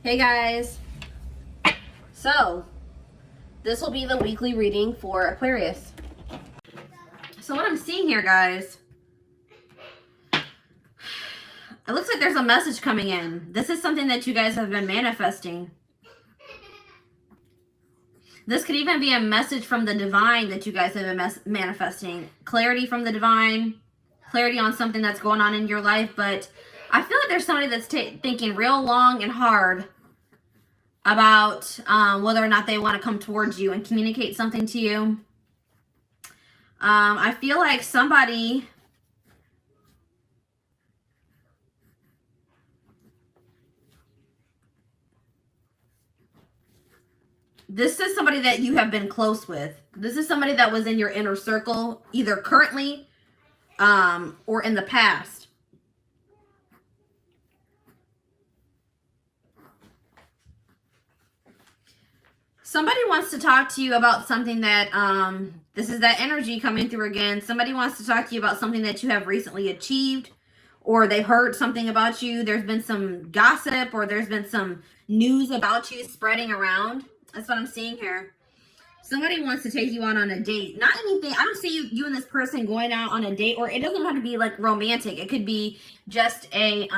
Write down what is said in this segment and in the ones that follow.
Hey guys, so this will be the weekly reading for Aquarius. So what I'm seeing here, guys, it looks like there's a message coming in. This is something that you guys have been manifesting. This could even be a message from the divine that you guys have been manifesting. Clarity from the divine, clarity on something that's going on in your life. But I feel like there's somebody that's thinking real long and hard about whether or not they want to come towards you and communicate something to you. I feel like somebody this is somebody that you have been close with. This is somebody that was in your inner circle, either currently or in the past. Somebody wants to talk to you about something that, this is that energy coming through again. Somebody wants to talk to you about something that you have recently achieved, or they heard something about you. There's been some gossip, or there's been some news about you spreading around. That's what I'm seeing here. Somebody wants to take you out on a date. Not anything. I don't see you and this person going out on a date, or it doesn't have to be like romantic. It could be just a,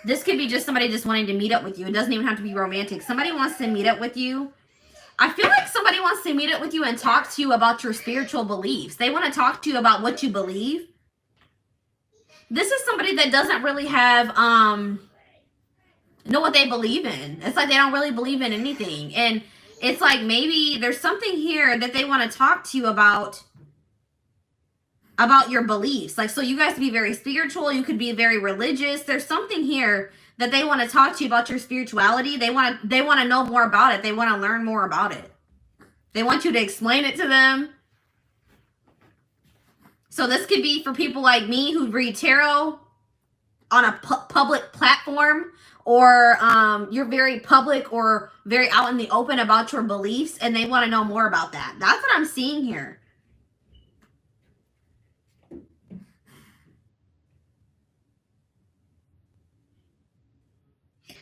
this could be just somebody just wanting to meet up with you. It doesn't even have to be romantic. Somebody wants to meet up with you. I feel like somebody wants to meet up with you and talk to you about your spiritual beliefs. They want to talk to you about what you believe. This is somebody that doesn't really have, know what they believe in. It's like they don't really believe in anything. And it's like maybe there's something here that they want to talk to you about your beliefs. Like, so you guys could be very spiritual. You could be very religious. There's something here that they want to talk to you about your spirituality. They want to know more about it. They want to learn more about it. They want you to explain it to them. So this could be for people like me who read tarot on a public platform, or you're very public or very out in the open about your beliefs, and they want to know more about that. That's what I'm seeing here.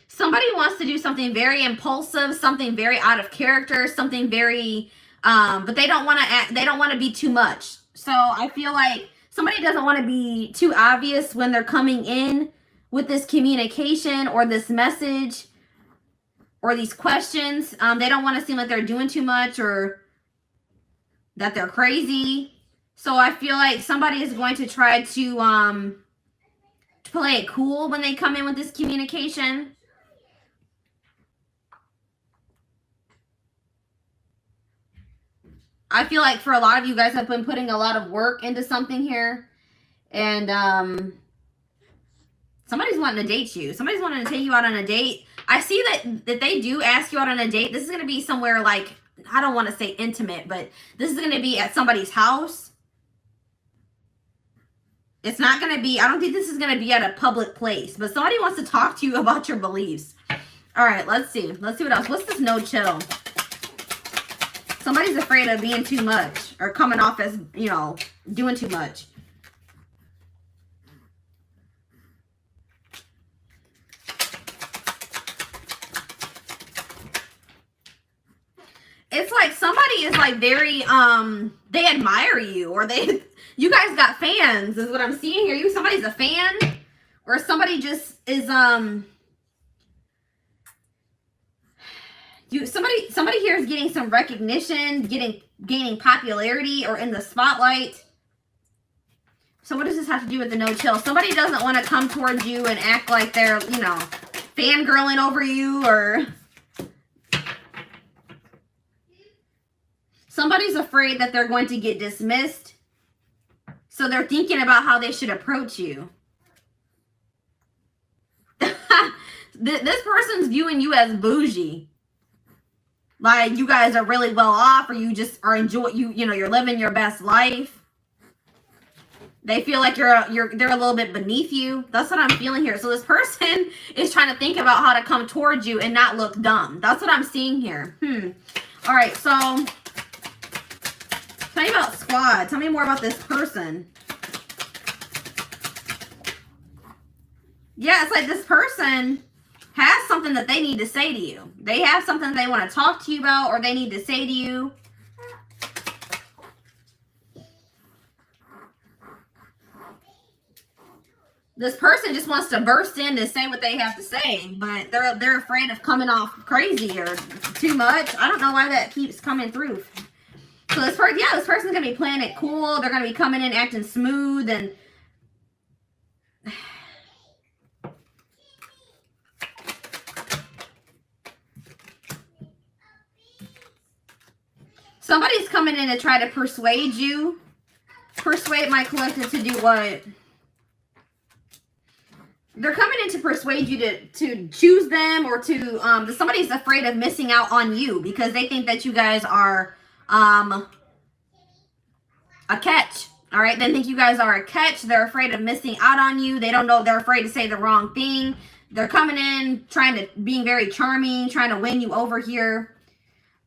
Somebody wants to do something very impulsive, something very out of character, something very, but they don't want to they don't want to be too much. So I feel like somebody doesn't want to be too obvious when they're coming in with this communication or this message or these questions. They don't want to seem like they're doing too much or that they're crazy. So I feel like somebody is going to try to play it cool when they come in with this communication. I feel like for a lot of you guys have been putting a lot of work into something here. And somebody's wanting to date you. Somebody's wanting to take you out on a date. I see that they do ask you out on a date. This is going to be somewhere like, I don't want to say intimate, but this is going to be at somebody's house. It's not going to be, I don't think this is going to be at a public place. But somebody wants to talk to you about your beliefs. All right, let's see. Let's see what else. What's this no chill? Somebody's afraid of being too much or coming off as, you know, doing too much. It's like somebody is like very, they admire you, or you guys got fans is what I'm seeing here. Somebody's a fan, or somebody just is, somebody here is getting some recognition, gaining popularity, or in the spotlight. So what does this have to do with the no chill? Somebody doesn't want to come towards you and act like they're, you know, fangirling over you, or somebody's afraid that they're going to get dismissed. So they're thinking about how they should approach you. This person's viewing you as bougie. Like you guys are really well off, or you just are you know, you're living your best life. They feel like they're a little bit beneath you. That's what I'm feeling here. So this person is trying to think about how to come towards you and not look dumb. That's what I'm seeing here. All right, so tell me about squad. Tell me more about this person. Yeah, it's like this person has something that they need to say to you. They have something they want to talk to you about, or they need to say to you. This person just wants to burst in to say what they have to say, but they're afraid of coming off crazy or too much. I don't know why that keeps coming through. So this person, yeah, this person's gonna be playing it cool. They're gonna be coming in acting smooth and somebody's coming in to try to persuade you. Persuade my collective to do what? They're coming in to persuade you to choose them, or to somebody's afraid of missing out on you because they think that you guys are a catch. All right, they think you guys are a catch. They're afraid of missing out on you. They don't know. They're afraid to say the wrong thing. They're coming in being very charming, trying to win you over here.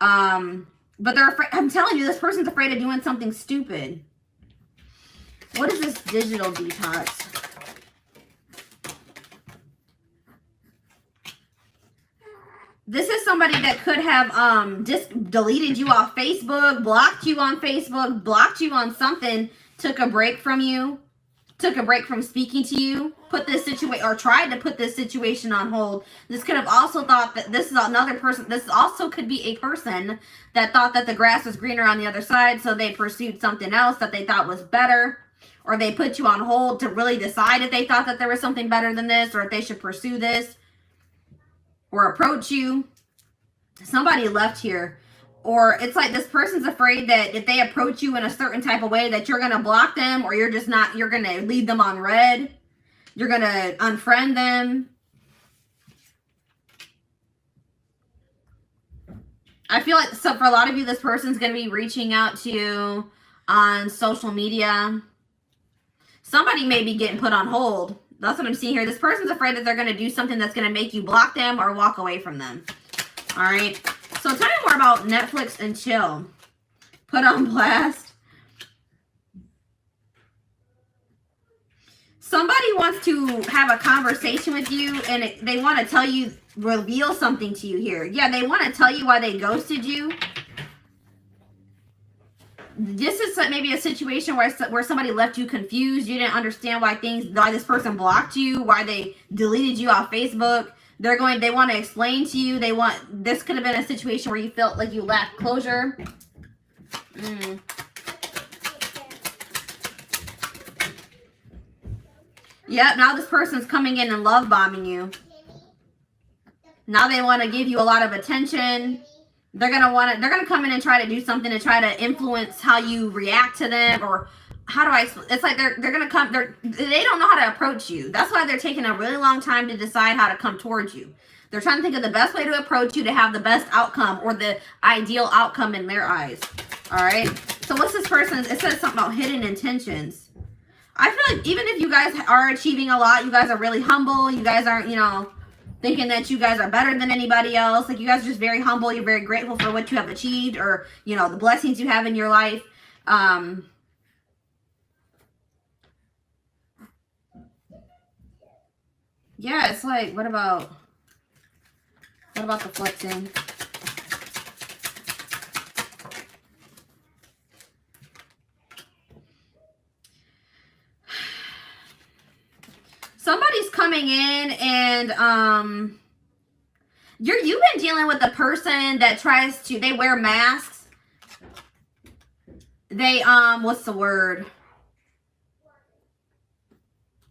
But they're afraid. I'm telling you, this person's afraid of doing something stupid. What is this digital detox? This is somebody that could have just deleted you off Facebook, blocked you on Facebook, blocked you on something, took a break from you, took a break from speaking to you, put this situation, or tried to put this situation on hold. This could have also thought that this is another person. This also could be a person that thought that the grass was greener on the other side, so they pursued something else that they thought was better, or they put you on hold to really decide if they thought that there was something better than this, or if they should pursue this or approach you. Somebody left here. Or it's like this person's afraid that if they approach you in a certain type of way that you're going to block them, or you're just not, you're going to leave them on red. You're going to unfriend them. I feel like, so for a lot of you, this person's going to be reaching out to you on social media. Somebody may be getting put on hold. That's what I'm seeing here. This person's afraid that they're going to do something that's going to make you block them or walk away from them. All right. So tell me more about Netflix and chill. Put on blast. Somebody wants to have a conversation with you, and they want to tell you, reveal something to you here. Yeah, they want to tell you why they ghosted you. This is maybe a situation where somebody left you confused. You didn't understand why this person blocked you, why they deleted you off Facebook. They want to explain to you. This could have been a situation where you felt like you lacked closure. Yep, now this person's coming in and love bombing you. Now they want to give you a lot of attention. They're gonna come in and try to do something to try to influence how you react to them, or how do I explain? It's like they don't know how to approach you. That's why they're taking a really long time to decide how to come towards you. They're trying to think of the best way to approach you to have the best outcome, or the ideal outcome in their eyes. All right. So what's this person's? It says something about hidden intentions. I feel like even if you guys are achieving a lot, you guys are really humble. You guys aren't, thinking that you guys are better than anybody else. Like, you guys are just very humble. You're very grateful for what you have achieved, or, the blessings you have in your life. Yeah, it's like, what about the flexing? Somebody's coming in and you've been dealing with a person that they wear masks. They what's the word?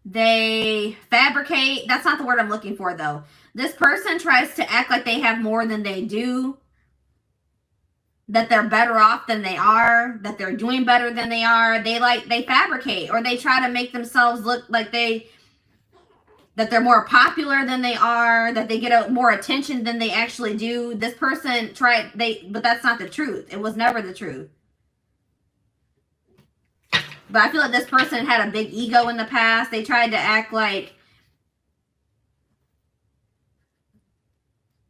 They fabricate. That's not the word I'm looking for though. This person tries to act like they have more than they do. That they're better off than they are, that they're doing better than they are. They fabricate, or they try to make themselves look like that they're more popular than they are, that they get more attention than they actually do. This person but that's not the truth. It was never the truth. But I feel like this person had a big ego in the past. They tried to act like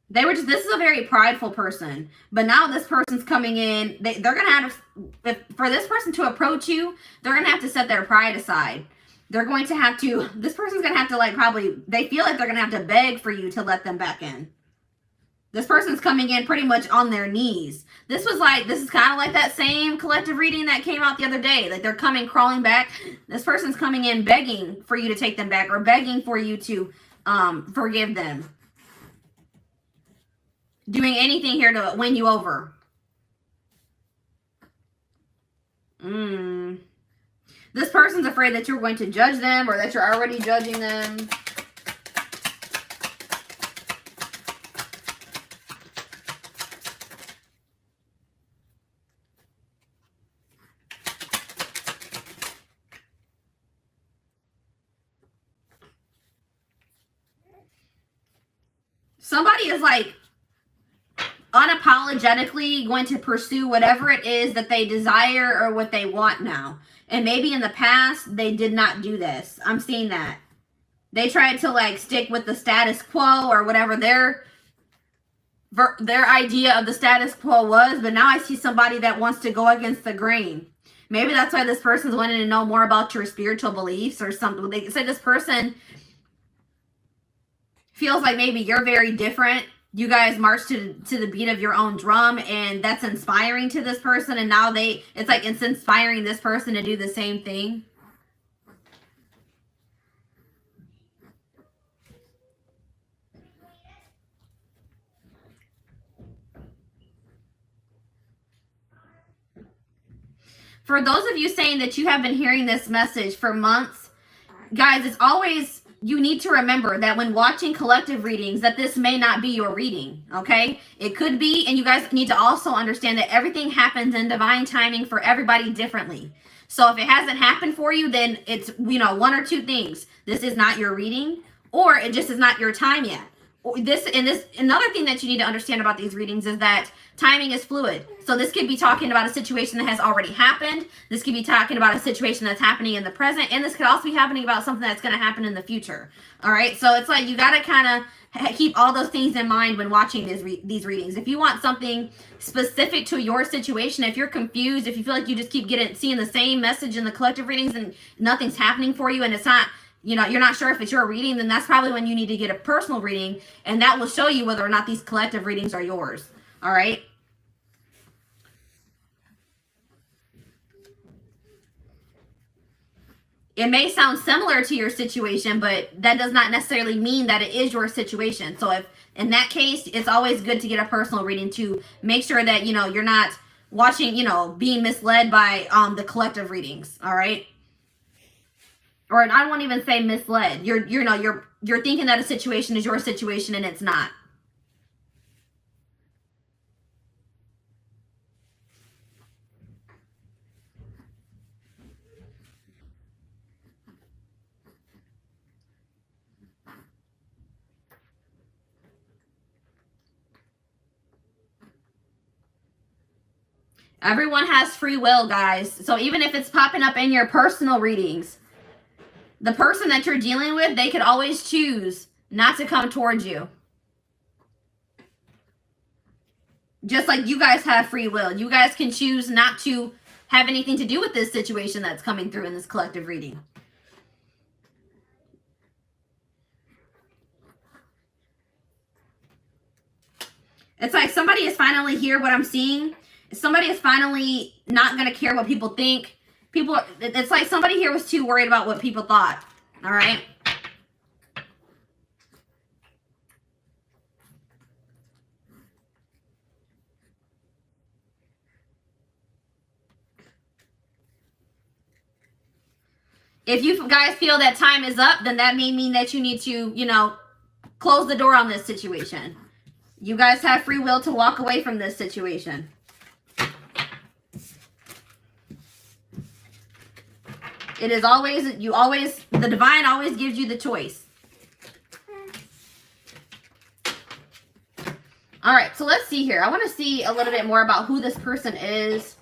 this is a very prideful person. But now this person's coming in. They're going to have to, for this person to approach you, they're going to have to set their pride aside. They're going to have to, this person's going to have to like probably, they feel like they're going to have to beg for you to let them back in. This person's coming in pretty much on their knees. This is kind of like that same collective reading that came out the other day. Like they're coming, crawling back. This person's coming in begging for you to take them back or begging for you to forgive them. Doing anything here to win you over. This person's afraid that you're going to judge them or that you're already judging them. Somebody is like unapologetically going to pursue whatever it is that they desire or what they want now. And maybe in the past, they did not do this. I'm seeing that. They tried to like stick with the status quo or whatever their idea of the status quo was. But now I see somebody that wants to go against the grain. Maybe that's why this person's wanting to know more about your spiritual beliefs or something. They say this person feels like maybe you're very different. You guys march to the beat of your own drum, and that's inspiring to this person. And now it's like it's inspiring this person to do the same thing. For those of you saying that you have been hearing this message for months, guys, it's always, you need to remember that when watching collective readings that this may not be your reading, okay? It could be, and you guys need to also understand that everything happens in divine timing for everybody differently. So if it hasn't happened for you, then it's, one or two things. This is not your reading, or it just is not your time yet. Another thing that you need to understand about these readings is that timing is fluid. So this could be talking about a situation that has already happened. This could be talking about a situation that's happening in the present. And this could also be happening about something that's going to happen in the future. All right. So it's like you got to kind of keep all those things in mind when watching these readings. If you want something specific to your situation, if you're confused, if you feel like you just keep seeing the same message in the collective readings and nothing's happening for you and it's not, you're not sure if it's your reading, then that's probably when you need to get a personal reading, and that will show you whether or not these collective readings are yours. All right. It may sound similar to your situation, but that does not necessarily mean that it is your situation. So if in that case, it's always good to get a personal reading to make sure that, you're not watching, being misled by the collective readings. All right. Or I won't even say misled. You're thinking that a situation is your situation and it's not. Everyone has free will, guys. So even if it's popping up in your personal readings, the person that you're dealing with, they could always choose not to come towards you. Just like you guys have free will. You guys can choose not to have anything to do with this situation that's coming through in this collective reading. It's like somebody is finally here, what I'm seeing. Somebody is finally not going to care what people think. It's like somebody here was too worried about what people thought. All right. If you guys feel that time is up, then that may mean that you need to, close the door on this situation. You guys have free will to walk away from this situation. It is always, the divine always gives you the choice. All right, so let's see here. I want to see a little bit more about who this person is.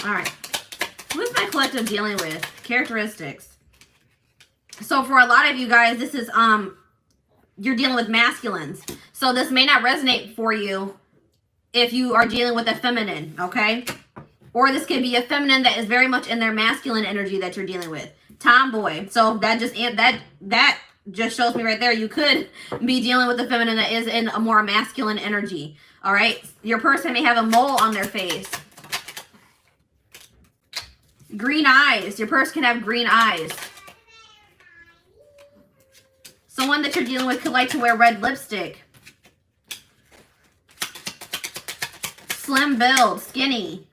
All right. Who's my collective dealing with? Characteristics. So for a lot of you guys, this is, you're dealing with masculines. So this may not resonate for you if you are dealing with a feminine, okay? Or this could be a feminine that is very much in their masculine energy that you're dealing with. Tomboy. So that just shows me right there, you could be dealing with a feminine that is in a more masculine energy. All right? Your person may have a mole on their face. Green eyes. Your person can have green eyes. Someone that you're dealing with could like to wear red lipstick. Slim build, skinny.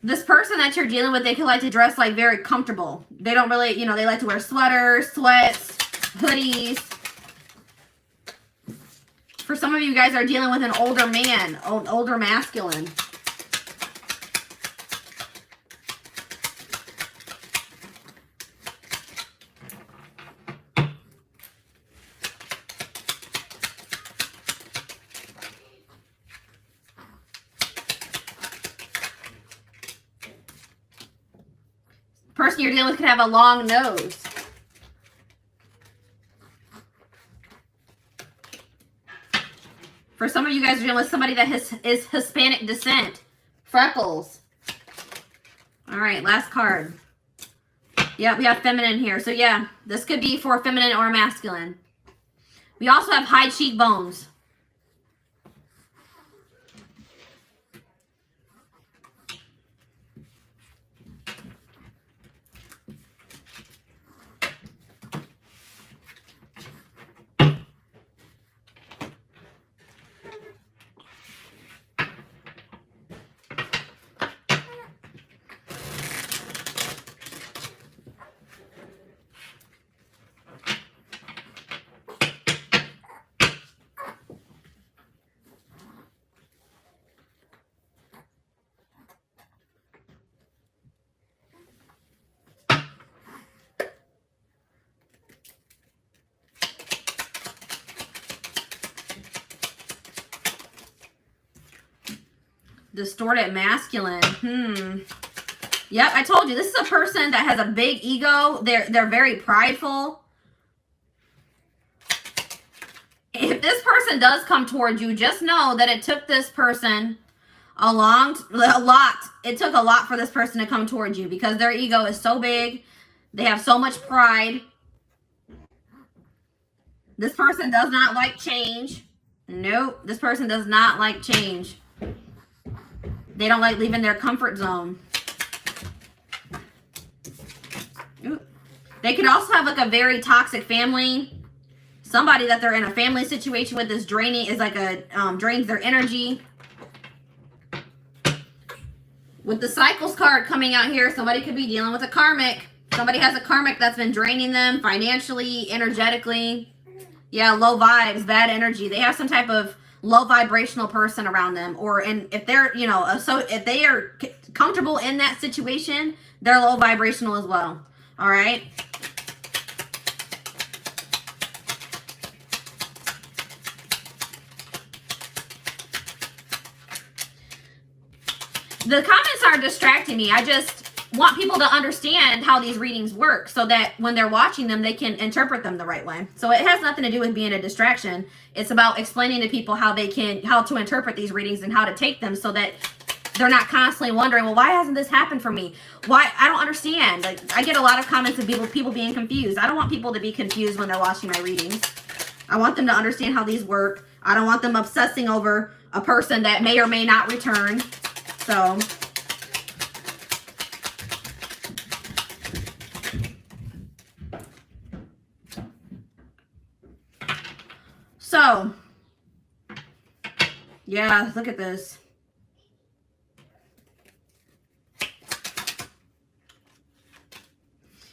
This person that you're dealing with, they could like to dress like very comfortable. They don't really, you know, they like to wear sweaters, sweats, hoodies. For some of you guys are dealing with an older man, older masculine. Person you're dealing with could have a long nose. For some of you guys are dealing with somebody that is Hispanic descent. Freckles. All right, last card. Yeah, we have feminine here. So yeah, this could be for feminine or masculine. We also have high cheekbones. Distorted masculine. Yep, I told you. This is a person that has a big ego. They're very prideful. If this person does come towards you, just know that it took this person a lot. It took a lot for this person to come towards you because their ego is so big. They have so much pride. This person does not like change. Nope, this person does not like change. They don't like leaving their comfort zone. Ooh. They could also have like a very toxic family. Somebody that they're in a family situation with is draining, is like a drains their energy. With the cycles card coming out here, somebody could be dealing with a karmic. Somebody has a karmic that's been draining them financially, energetically. Yeah, low vibes, bad energy. They have some type of low vibrational person around them, or if they're, you know, so if they are comfortable in that situation, they're low vibrational as well. All right. The comments are distracting me. I just want people to understand how these readings work so that when they're watching them, they can interpret them the right way. So it has nothing to do with being a distraction. It's about explaining to people how to interpret these readings and how to take them so that they're not constantly wondering, well, why hasn't this happened for me? Why? I don't understand. Like, I get a lot of comments of people being confused. I don't want people to be confused when they're watching my readings. I want them to understand how these work. I don't want them obsessing over a person that may or may not return. So, yeah, look at this.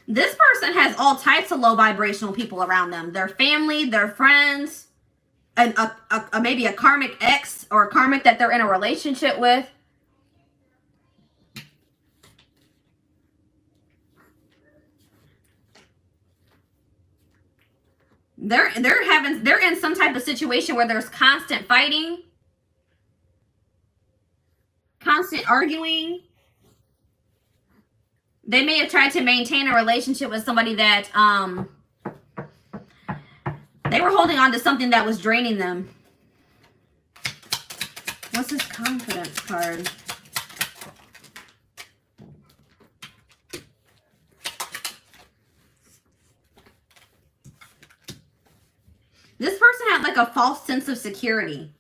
This person has all types of low vibrational people around them. Their family, their friends, and maybe a karmic ex or a karmic that they're in a relationship with. They're in some type of situation where there's constant fighting. constant arguing. They may have tried to maintain a relationship with somebody that they were holding on to something that was draining them. What's this confidence card? This person had like a false sense of security.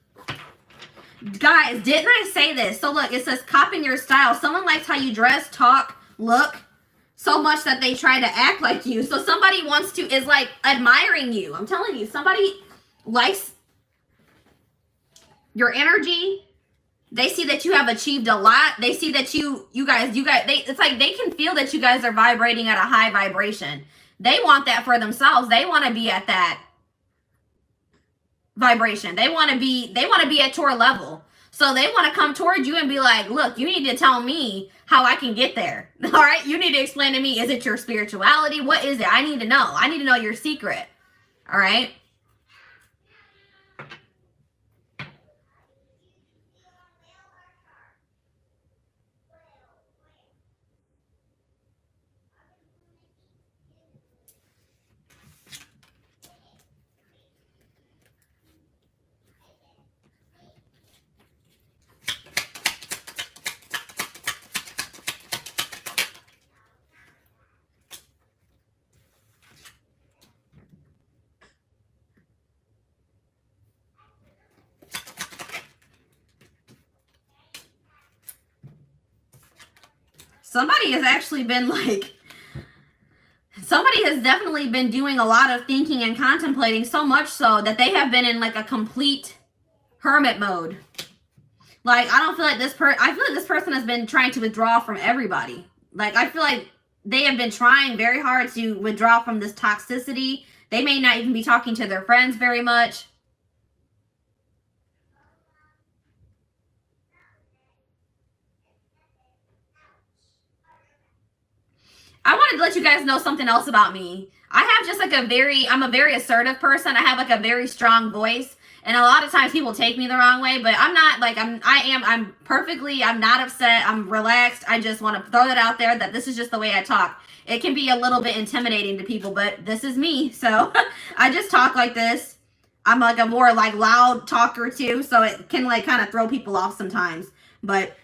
Guys, didn't I say this? So look, it says copying your style. Someone likes how you dress, talk, look so much that they try to act like you. So somebody is like admiring you. I'm telling you, somebody likes your energy. They see that you have achieved a lot. They see that you guys, it's like they can feel that you guys are vibrating at a high vibration. They want that for themselves. They want to be at that vibration. They want to be at your level. So they want to come towards you and be like, look, you need to tell me how I can get there. All right. You need to explain to me, is it your spirituality? What is it? I need to know. I need to know your secret. All right. Somebody has actually been like, somebody has definitely been doing a lot of thinking and contemplating, so much so that they have been in like a complete hermit mode. Like, I don't feel like I feel like this person has been trying to withdraw from everybody. Like, I feel like they have been trying very hard to withdraw from this toxicity. They may not even be talking to their friends very much. I wanted to let you guys know something else about me. I have just like I'm a very assertive person. I have like a very strong voice. And a lot of times people take me the wrong way, but I'm not like, I'm not upset. I'm relaxed. I just want to throw that out there that this is just the way I talk. It can be a little bit intimidating to people, but this is me. So I just talk like this. I'm like a more like loud talker too. So it can like kind of throw people off sometimes, but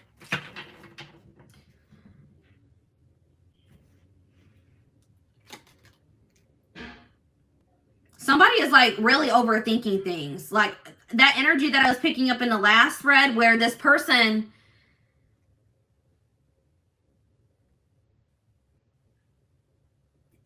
somebody is like really overthinking things. Like that energy that I was picking up in the last thread where this person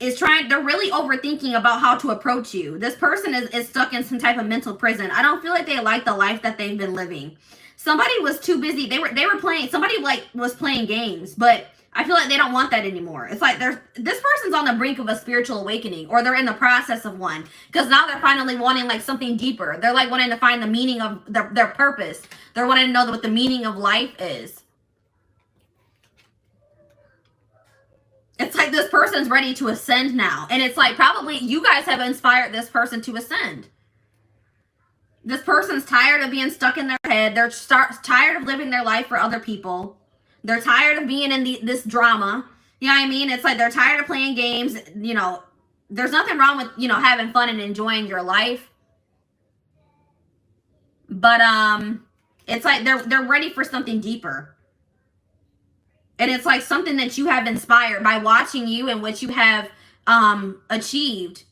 is they're really overthinking about how to approach you. This person is stuck in some type of mental prison. I don't feel like they like the life that they've been living. Somebody was too busy. They were playing, somebody like was playing games, but I feel like they don't want that anymore. It's like this person's on the brink of a spiritual awakening, or they're in the process of one, because now they're finally wanting like something deeper. They're like wanting to find the meaning of their purpose. They're wanting to know what the meaning of life is. It's like this person's ready to ascend now. And it's like probably you guys have inspired this person to ascend. This person's tired of being stuck in their head. They're tired of living their life for other people. They're tired of being in this drama. You know what I mean? It's like they're tired of playing games. You know, there's nothing wrong with, you know, having fun and enjoying your life. But it's like they're ready for something deeper. And it's like something that you have inspired by watching you and what you have achieved.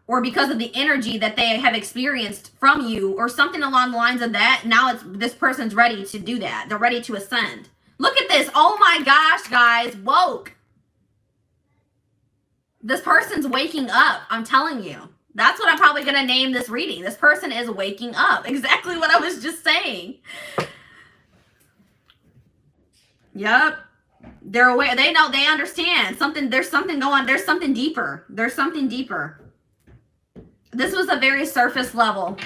Or because of the energy that they have experienced from you, or something along the lines of that. Now this person's ready to do that. They're ready to ascend. Look at this. Oh my gosh, guys. Woke. This person's waking up. I'm telling you. That's what I'm probably going to name this reading. This person is waking up. Exactly what I was just saying. Yep. They're aware. They know. They understand. There's something going. There's something deeper. There's something deeper. This was a very surface level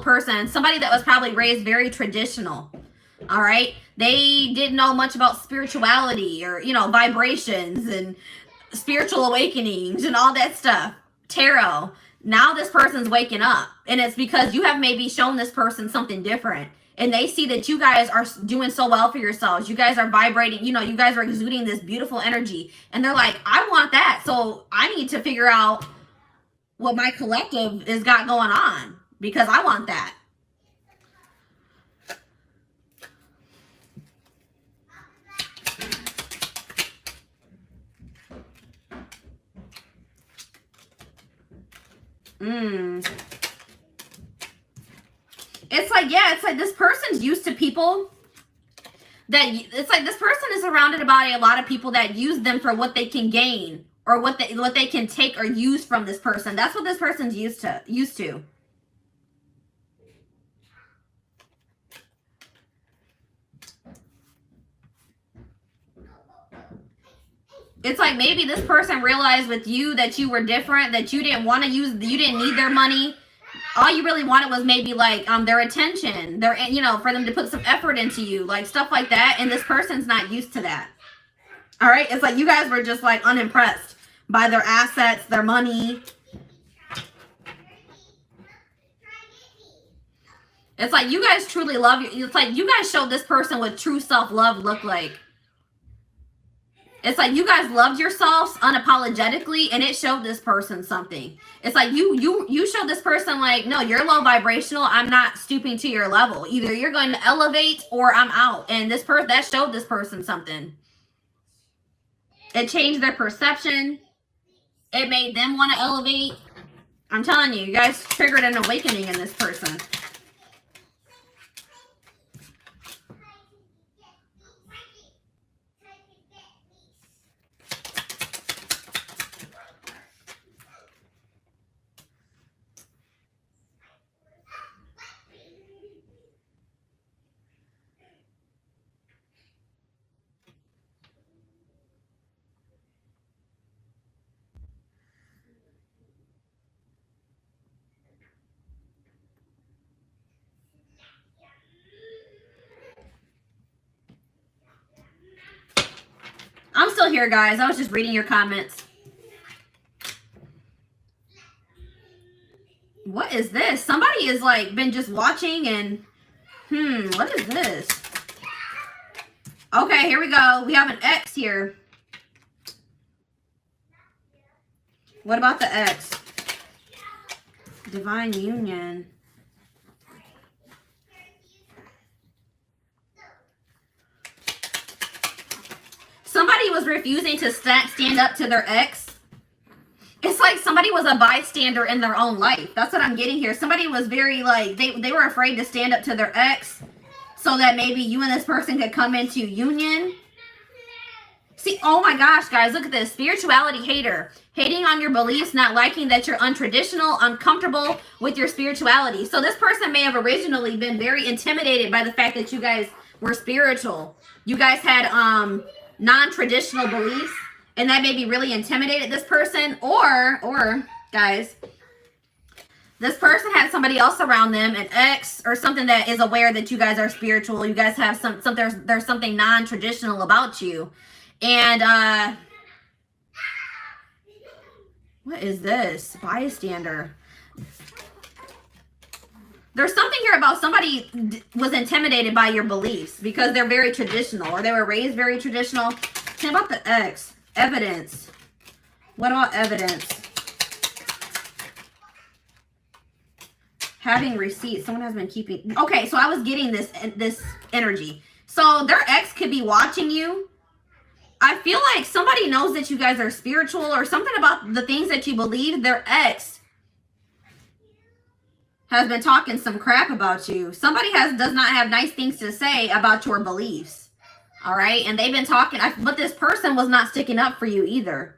person. Somebody that was probably raised very traditional. All right. They didn't know much about spirituality or, you know, vibrations and spiritual awakenings and all that stuff. Tarot. Now this person's waking up. And it's because you have maybe shown this person something different. and they see that you guys are doing so well for yourselves. You guys are vibrating, you know, you guys are exuding this beautiful energy. And they're like, I want that. So I need to figure out what my collective has got going on because I want that. It's like, yeah, it's like this person's used to people that, it's like this person is surrounded by a lot of people that use them for what they can gain or what they can take or use from this person. That's what this person's used to. It's like maybe this person realized with you that you were different, that you didn't want to use, you didn't need their money. All you really wanted was maybe like their attention, their, you know, for them to put some effort into you, like stuff like that. And this person's not used to that. All right. It's like you guys were just like unimpressed by their assets, their money. It's like you guys truly love you. It's like you guys showed this person what true self-love looked like. It's like you guys loved yourselves unapologetically, and it showed this person something. It's like you showed this person like, no, you're low vibrational. I'm not stooping to your level. Either you're going to elevate or I'm out. And this person, that showed this person something. It changed their perception. It made them want to elevate. I'm telling you, you guys triggered an awakening in this person. I'm still here, guys. I was just reading your comments. What is this? Somebody is like been just watching and what is this? Okay, here we go. We have an X here. What about the X? Divine union. Somebody was refusing to stand up to their ex. It's like somebody was a bystander in their own life. That's what I'm getting here. Somebody was very like, they were afraid to stand up to their ex so that maybe you and this person could come into union. See, oh my gosh, guys, look at this. Spirituality hater. Hating on your beliefs, not liking that you're untraditional, uncomfortable with your spirituality. So this person may have originally been very intimidated by the fact that you guys were spiritual. You guys had non-traditional beliefs, and that maybe really intimidated this person. Or guys, this person had somebody else around them, an ex or something that is aware that you guys are spiritual. You guys have there's something non-traditional about you. And what is this? Bystander. There's something here about somebody was intimidated by your beliefs because they're very traditional or they were raised very traditional. What about the X? Evidence. What about evidence? Having receipts. Someone has been keeping. Okay, so I was getting this energy. So their ex could be watching you. I feel like somebody knows that you guys are spiritual or something about the things that you believe. Their ex has been talking some crap about you. Somebody does not have nice things to say about your beliefs. All right. And they've been talking, but this person was not sticking up for you either.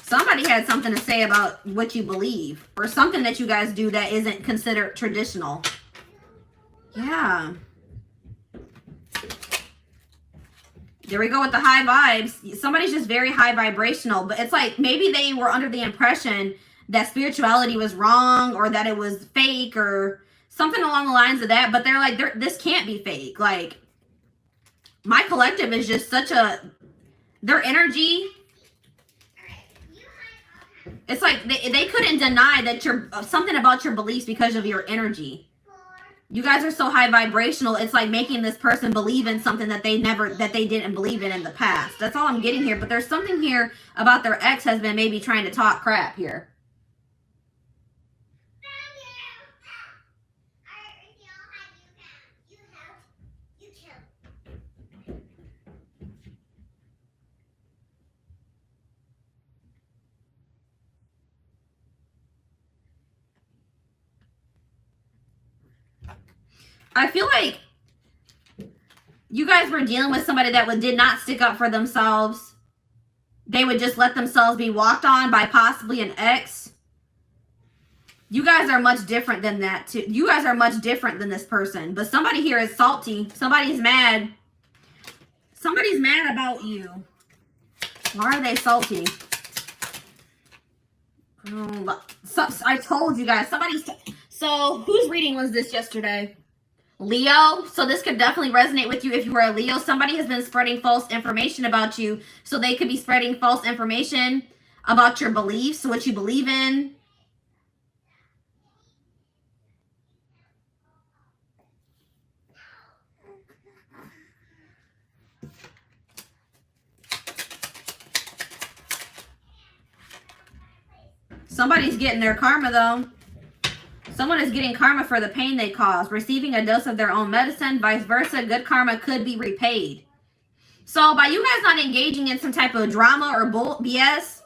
Somebody had something to say about what you believe or something that you guys do that isn't considered traditional. Yeah. There we go with the high vibes. Somebody's just very high vibrational, but it's like maybe they were under the impression that spirituality was wrong or that it was fake or something along the lines of that. But they're like, this can't be fake. Like, my collective is just such a, their energy It's like they couldn't deny that you're something about your beliefs because of your energy. You guys are so high vibrational. It's like making this person believe in something that they didn't believe in the past. That's all I'm getting here. But there's something here about their ex-husband maybe trying to talk crap here. I feel like you guys were dealing with somebody that did not stick up for themselves. They would just let themselves be walked on by possibly an ex. You guys are much different than that too. You guys are much different than this person. But somebody here is salty. Somebody's mad. Somebody's mad about you. Why are they salty? I told you guys. So whose reading was this yesterday? Leo. So this could definitely resonate with you if you were a Leo. Somebody has been spreading false information about you. So they could be spreading false information about your beliefs, what you believe in. Somebody's getting their karma though. Someone is getting karma for the pain they caused, receiving a dose of their own medicine, vice versa. Good karma could be repaid. So by you guys not engaging in some type of drama or BS,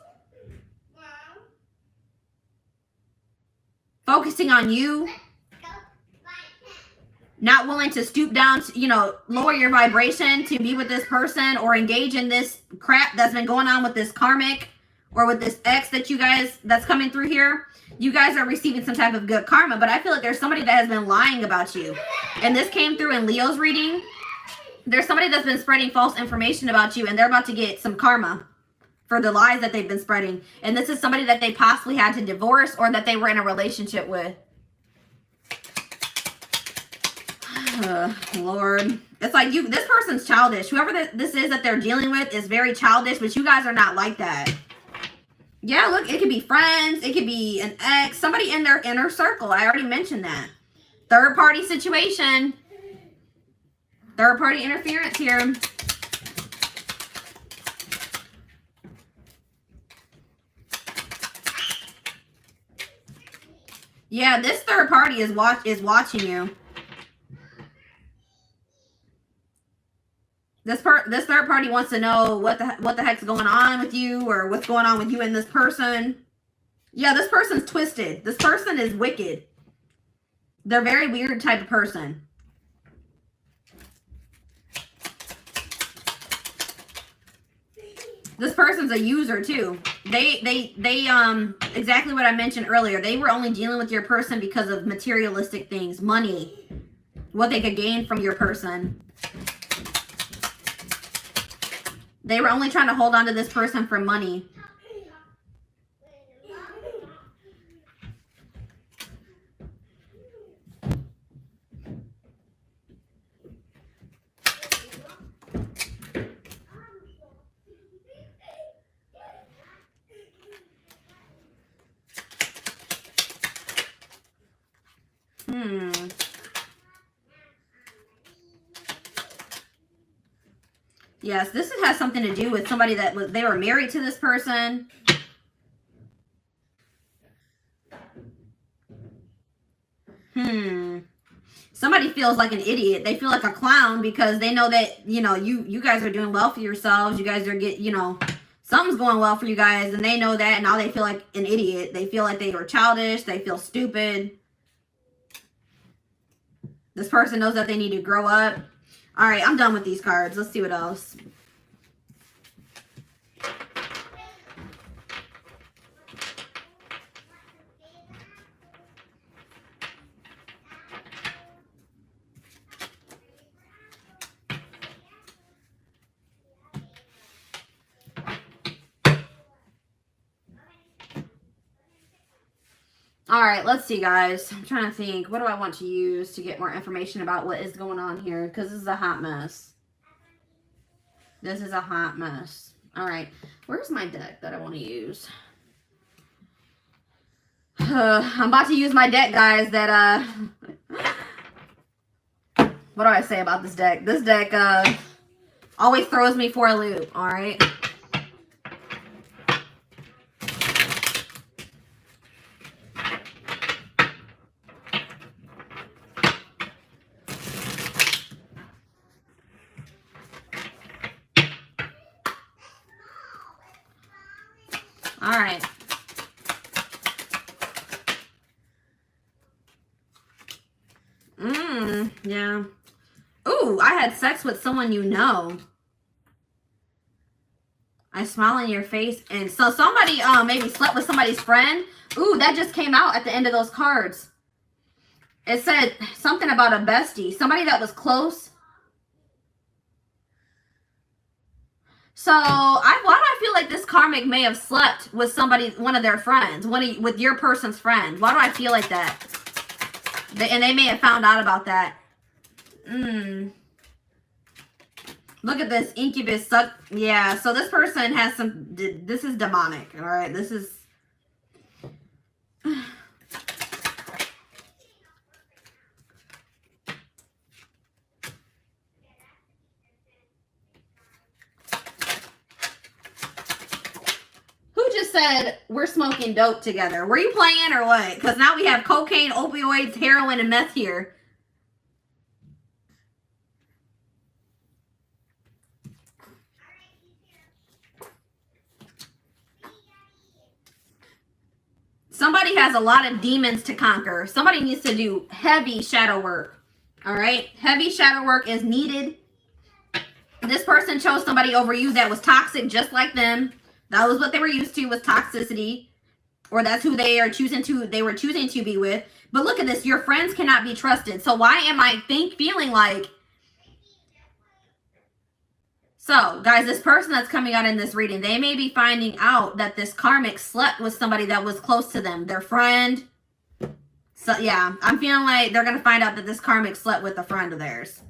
focusing on you, not willing to stoop down, to, lower your vibration to be with this person or engage in this crap that's been going on with this karmic or with this ex that's coming through here. You guys are receiving some type of good karma, but I feel like there's somebody that has been lying about you. And this came through in Leo's reading. There's somebody that's been spreading false information about you, and they're about to get some karma for the lies that they've been spreading. And this is somebody that they possibly had to divorce or that they were in a relationship with. Lord. It's like this person's childish. Whoever this is that they're dealing with is very childish, but you guys are not like that. Yeah, look, it could be friends. It could be an ex. Somebody in their inner circle. I already mentioned that. Third party situation. Third party interference here. Yeah, this third party is watching you. This third party wants to know what the heck's going on with you or what's going on with you and this person. Yeah, this person's twisted. This person is wicked. They're a very weird type of person. This person's a user too. They exactly what I mentioned earlier. They were only dealing with your person because of materialistic things, money, what they could gain from your person. They were only trying to hold on to this person for money. Yes, this has something to do with somebody that they were married to this person. Somebody feels like an idiot. They feel like a clown because they know that, you guys are doing well for yourselves. You guys are something's going well for you guys, and they know that, and now they feel like an idiot. They feel like they were childish. They feel stupid. This person knows that they need to grow up. All right, I'm done with these cards. Let's see what else. All right, let's see, guys. I'm trying to think. What do I want to use to get more information about what is going on here? Because this is a hot mess. This is a hot mess. All right. Where's my deck that I want to use? I'm about to use my deck, guys, that, what do I say about this deck? This deck, always throws me for a loop, alright? Alright. Yeah. Ooh, I had sex with someone you know. I smile in your face. And so somebody maybe slept with somebody's friend. Ooh, that just came out at the end of those cards. It said something about a bestie. Somebody that was close. So, why do I feel like this karmic may have slept with somebody, one of their friends, with your person's friend? Why do I feel like that? And they may have found out about that. Look at this incubus suck. Yeah, so this person has some. This is demonic. All right, this is. Who just said we're smoking dope together? Were you playing or what? Because now we have cocaine, opioids, heroin, and meth here. Somebody has a lot of demons to conquer. Somebody needs to do heavy shadow work. All right? Heavy shadow work is needed. This person chose somebody over you that was toxic just like them. That was what they were used to, was toxicity. Or that's who they were choosing to be with. But look at this. Your friends cannot be trusted. So why am I feeling like... So, guys, this person that's coming out in this reading, they may be finding out that this karmic slept with somebody that was close to them, their friend. So, yeah, I'm feeling like they're going to find out that this karmic slept with a friend of theirs.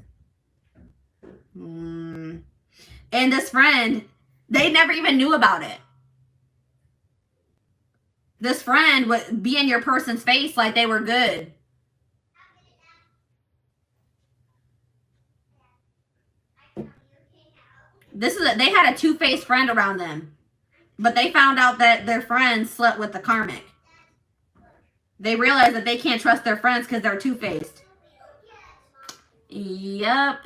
And this friend, they never even knew about it. This friend would be in your person's face like they were good. They had a two-faced friend around them. But they found out that their friend slept with the karmic. They realized that they can't trust their friends because they're two-faced. Yep.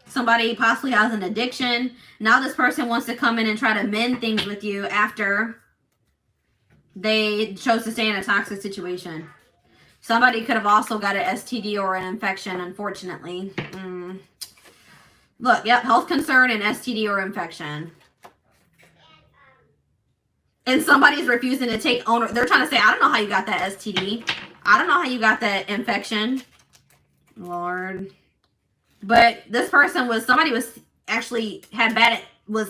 Somebody possibly has an addiction. Now this person wants to come in and try to mend things with you after they chose to stay in a toxic situation. Somebody could have also got an STD or an infection, unfortunately. Look, yep, health concern and STD or infection. And somebody's refusing to take ownership. They're trying to say, I don't know how you got that STD. I don't know how you got that infection. Lord. But this person was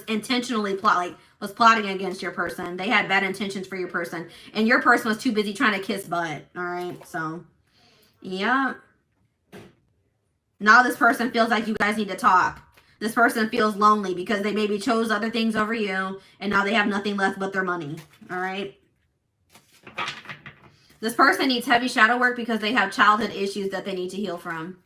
intentionally plotting against your person. They had bad intentions for your person. And your person was too busy trying to kiss butt. All right. So, yeah. Now this person feels like you guys need to talk. This person feels lonely because they maybe chose other things over you. And now they have nothing left but their money. All right. This person needs heavy shadow work because they have childhood issues that they need to heal from.